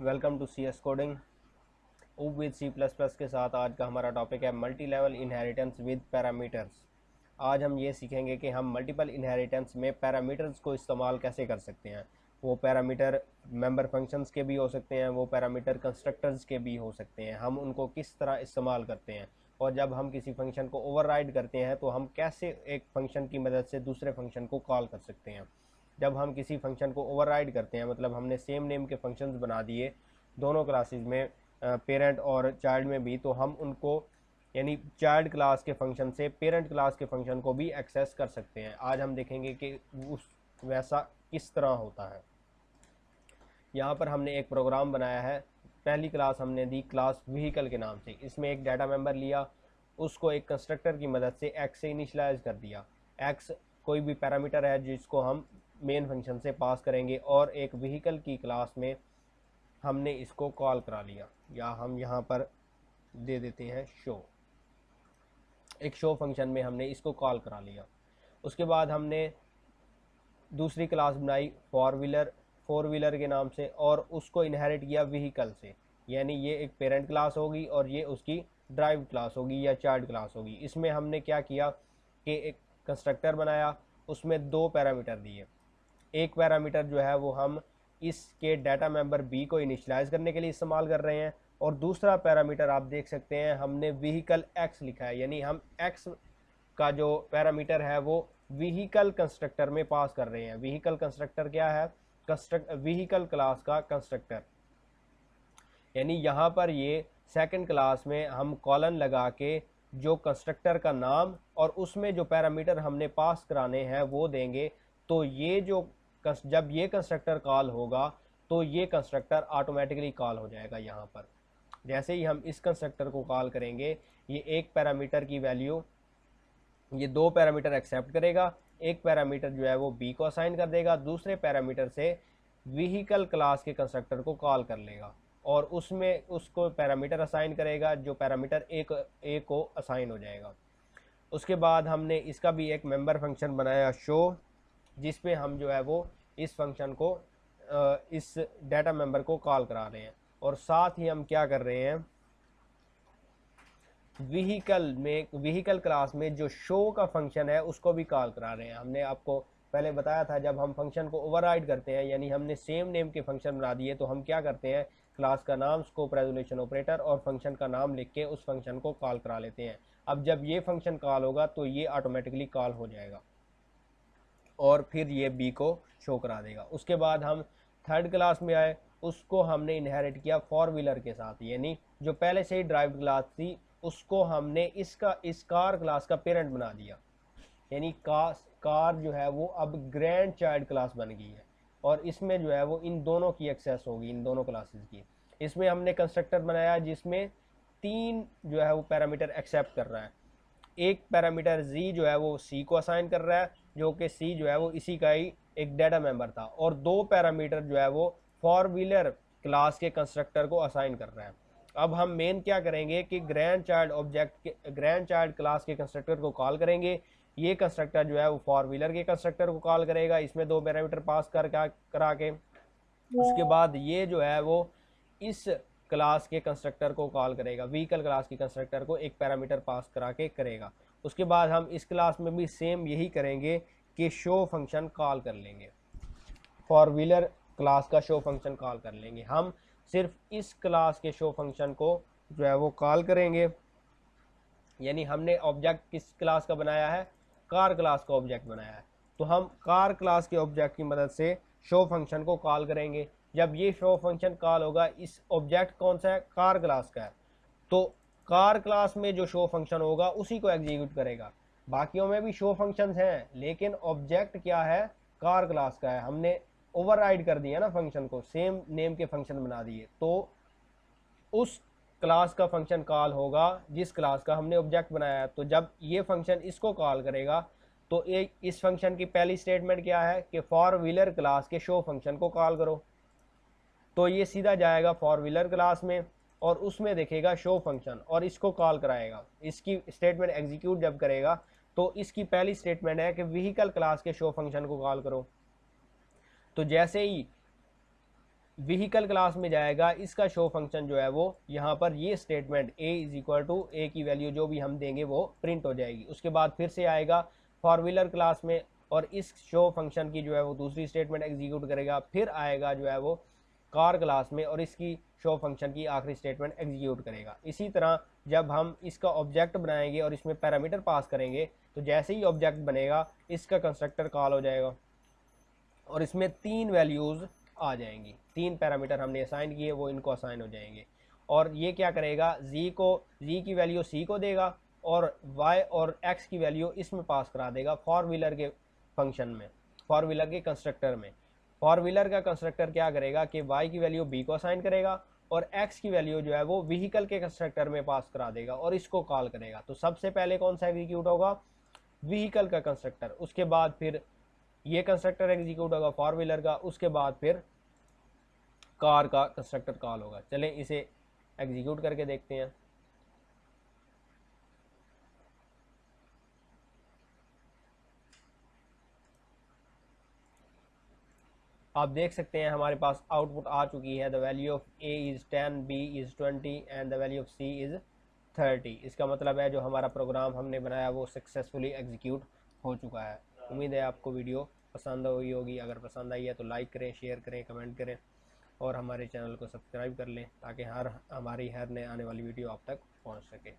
Welcome to C S coding with C plus plus के साथ। आज का हमारा टॉपिक है multi level inheritance with parameters. आज हम ये सीखेंगे कि हम मल्टीपल इनहेरिटेंस में पैरामीटर्स को इस्तेमाल कैसे कर सकते हैं। वो पैरामीटर मेंबर फंक्शंस के भी हो सकते हैं, वो पैरामीटर कंस्ट्रक्टर्स के भी हो सकते हैं। हम उनको किस तरह इस्तेमाल करते हैं, और जब हम किसी फंक्शन को ओवरराइड करते हैं तो हम कैसे एक फंक्शन की मदद से दूसरे फंक्शन को कॉल कर सकते हैं। जब हम किसी फंक्शन को ओवरराइड करते हैं, मतलब हमने सेम नेम के फंक्शंस बना दिए दोनों क्लासेस में, पेरेंट और चाइल्ड में भी, तो हम उनको यानी चाइल्ड क्लास के फंक्शन से पेरेंट क्लास के फंक्शन को भी एक्सेस कर सकते हैं। आज हम देखेंगे कि उस वैसा किस तरह होता है। यहाँ पर हमने एक प्रोग्राम बनाया है। पहली क्लास हमने दी क्लास व्हीकल के नाम से। इसमें एक डाटा मेंबर लिया, उसको एक कंस्ट्रक्टर की मदद से एक्स से इनिशियलाइज कर दिया। एक्स कोई भी पैरामीटर है जिसको हम मेन फंक्शन से पास करेंगे, और एक व्हीकल की क्लास में हमने इसको कॉल करा लिया, या हम यहाँ पर दे देते हैं शो। एक शो फंक्शन में हमने इसको कॉल करा लिया। उसके बाद हमने दूसरी क्लास बनाई फोर व्हीलर के नाम से, और उसको इनहेरिट किया व्हीकल से। यानी ये एक पेरेंट क्लास होगी और ये उसकी ड्राइव क्लास होगी या चाइल्ड क्लास होगी। इसमें हमने क्या किया कि एक कंस्ट्रक्टर बनाया, उसमें दो पैरामीटर दिए। एक पैरामीटर जो है वो हम इसके डाटा मेंबर बी को इनिशियलाइज करने के लिए इस्तेमाल कर रहे हैं, और दूसरा पैरामीटर आप देख सकते हैं हमने व्हीकल एक्स लिखा है। यानी हम एक्स का जो पैरामीटर है वो व्हीकल कंस्ट्रक्टर में पास कर रहे हैं। व्हीकल कंस्ट्रक्टर क्या है? व्हीकल क्लास का कंस्ट्रक्टर। यानी यहाँ पर ये सेकंड क्लास में हम कॉलन लगा के जो कंस्ट्रक्टर का नाम और उसमें जो पैरामीटर हमने पास कराने हैं वो देंगे। तो ये जो जब ये कंस्ट्रक्टर कॉल होगा तो ये कंस्ट्रक्टर ऑटोमेटिकली कॉल हो जाएगा। यहाँ पर जैसे ही हम इस कंस्ट्रक्टर को कॉल करेंगे, ये एक पैरामीटर की वैल्यू, ये दो पैरामीटर एक्सेप्ट करेगा। एक पैरामीटर जो है वो बी को असाइन कर देगा, दूसरे पैरामीटर से व्हीकल क्लास के कंस्ट्रक्टर को कॉल कर लेगा और उसमें उसको पैरामीटर असाइन करेगा, जो पैरामीटर ए को असाइन हो जाएगा। उसके बाद हमने इसका भी एक मेंबर फंक्शन बनाया शो, जिसमें हम जो है वो इस फंक्शन को इस डाटा मेंबर को कॉल करा रहे हैं, और साथ ही हम क्या कर रहे हैं, व्हीकल क्लास में जो शो का फंक्शन है उसको भी कॉल करा रहे हैं। हमने आपको पहले बताया था, जब हम फंक्शन को ओवरराइड करते हैं यानी हमने सेम नेम के फंक्शन बना दिए, तो हम क्या करते हैं, क्लास का नाम, स्कोप रेजोल्यूशन ऑपरेटर और फंक्शन का नाम लिख के उस फंक्शन को कॉल करा लेते हैं। अब जब ये फंक्शन कॉल होगा तो ये ऑटोमेटिकली कॉल हो जाएगा और फिर ये बी को शो करा देगा। उसके बाद हम थर्ड क्लास में आए, उसको हमने इनहेरिट किया फोर व्हीलर के साथ। यानी जो पहले से ही ड्राइव क्लास थी उसको हमने इस कार क्लास का पेरेंट बना दिया। यानी कार जो है वो अब ग्रैंड चाइल्ड क्लास बन गई है, और इसमें जो है वो इन दोनों की एक्सेस होगी, इन दोनों क्लासेस की। इसमें हमने कंस्ट्रक्टर बनाया जिसमें तीन जो है वो पैरामीटर एक्सेप्ट कर रहा है। एक पैरामीटर z जो है वो c को असाइन कर रहा है, जो कि c जो है वो इसी का ही एक डाटा मेंबर था, और दो पैरामीटर जो है वो फोर व्हीलर क्लास के कंस्ट्रक्टर को असाइन कर रहा है। अब हम मेन क्या करेंगे कि ग्रैंड चाइल्ड क्लास के कंस्ट्रक्टर को कॉल करेंगे। ये कंस्ट्रक्टर जो है वो फोर व्हीलर के कंस्ट्रक्टर को कॉल करेगा, इसमें दो पैरामीटर पास करा के। उसके बाद ये जो है वो इस क्लास के कंस्ट्रक्टर को कॉल करेगा, व्हीकल क्लास के कंस्ट्रक्टर को एक पैरामीटर पास करा के करेगा। उसके बाद हम इस क्लास में भी सेम यही करेंगे कि शो फंक्शन कॉल कर लेंगे, फॉर व्हीलर क्लास का शो फंक्शन कॉल कर लेंगे। हम सिर्फ इस क्लास के शो फंक्शन को जो है वो कॉल करेंगे। यानी हमने ऑब्जेक्ट किस क्लास का बनाया है, कार क्लास का ऑब्जेक्ट बनाया है, तो हम कार क्लास के ऑब्जेक्ट की मदद से शो फंक्शन को कॉल करेंगे। जब ये शो फंक्शन कॉल होगा, इस ऑब्जेक्ट कौन सा है, कार क्लास का है, तो कार क्लास में जो शो फंक्शन होगा उसी को एग्जीक्यूट करेगा। बाकियों में भी शो फंक्शंस हैं, लेकिन ऑब्जेक्ट क्या है, कार क्लास का है। हमने ओवरराइड कर दिया ना फंक्शन को, सेम नेम के फंक्शन बना दिए, तो उस क्लास का फंक्शन कॉल होगा जिस क्लास का हमने ऑब्जेक्ट बनाया है। तो जब ये फंक्शन इसको कॉल करेगा तो इस फंक्शन की पहली स्टेटमेंट क्या है कि फॉर व्हीलर क्लास के शो फंक्शन को कॉल करो। तो ये सीधा जाएगा फॉर व्हीलर क्लास में और उसमें देखेगा शो फंक्शन और इसको कॉल कराएगा। इसकी स्टेटमेंट एग्जीक्यूट जब करेगा तो इसकी पहली स्टेटमेंट है कि व्हीकल क्लास के शो फंक्शन को कॉल करो। तो जैसे ही व्हीकल क्लास में जाएगा, इसका शो फंक्शन जो है वो यहाँ पर ये statement a is equal to A की वैल्यू जो भी हम देंगे वो प्रिंट हो जाएगी। उसके बाद फिर से आएगा फोर व्हीलर क्लास में और इस शो फंक्शन की जो है वो दूसरी स्टेटमेंट एग्जीक्यूट करेगा। फिर आएगा जो है वो कार क्लास में और इसकी शो फंक्शन की आखिरी स्टेटमेंट एग्जीक्यूट करेगा। इसी तरह जब हम इसका ऑब्जेक्ट बनाएंगे और इसमें पैरामीटर पास करेंगे तो जैसे ही ऑब्जेक्ट बनेगा इसका कंस्ट्रक्टर कॉल हो जाएगा और इसमें 3 वैल्यूज़ आ जाएंगी। 3 पैरामीटर हमने असाइन किए वो इनको असाइन हो जाएंगे और ये क्या करेगा, जी की वैल्यू सी को देगा और y और x की वैल्यू इसमें पास करा देगा फॉर व्हीलर के फंक्शन में, फॉर व्हीलर के कंस्ट्रक्टर में। फॉर व्हीलर का कंस्ट्रक्टर क्या करेगा कि y की वैल्यू b को असाइन करेगा और x की वैल्यू जो है वो व्हीकल के कंस्ट्रक्टर में पास करा देगा और इसको कॉल करेगा। तो सबसे पहले कौन सा एग्जीक्यूट होगा, व्हीकल का कंस्ट्रक्टर, उसके बाद फिर ये कंस्ट्रक्टर एग्जीक्यूट होगा फोर व्हीलर का, उसके बाद फिर कार का कंस्ट्रक्टर कॉल होगा। चलें इसे एग्जीक्यूट करके देखते हैं। आप देख सकते हैं हमारे पास आउटपुट आ चुकी है। The value of a is 10, b is 20 and the value of c is 30। इसका मतलब है जो हमारा प्रोग्राम हमने बनाया वो सक्सेसफुली एग्जीक्यूट हो चुका है। उम्मीद है आपको वीडियो पसंद हुई होगी। अगर पसंद आई है तो लाइक करें, शेयर करें, कमेंट करें और हमारे चैनल को सब्सक्राइब कर लें ताकि हमारी हर नए आने वाली वीडियो आप तक पहुंच सके।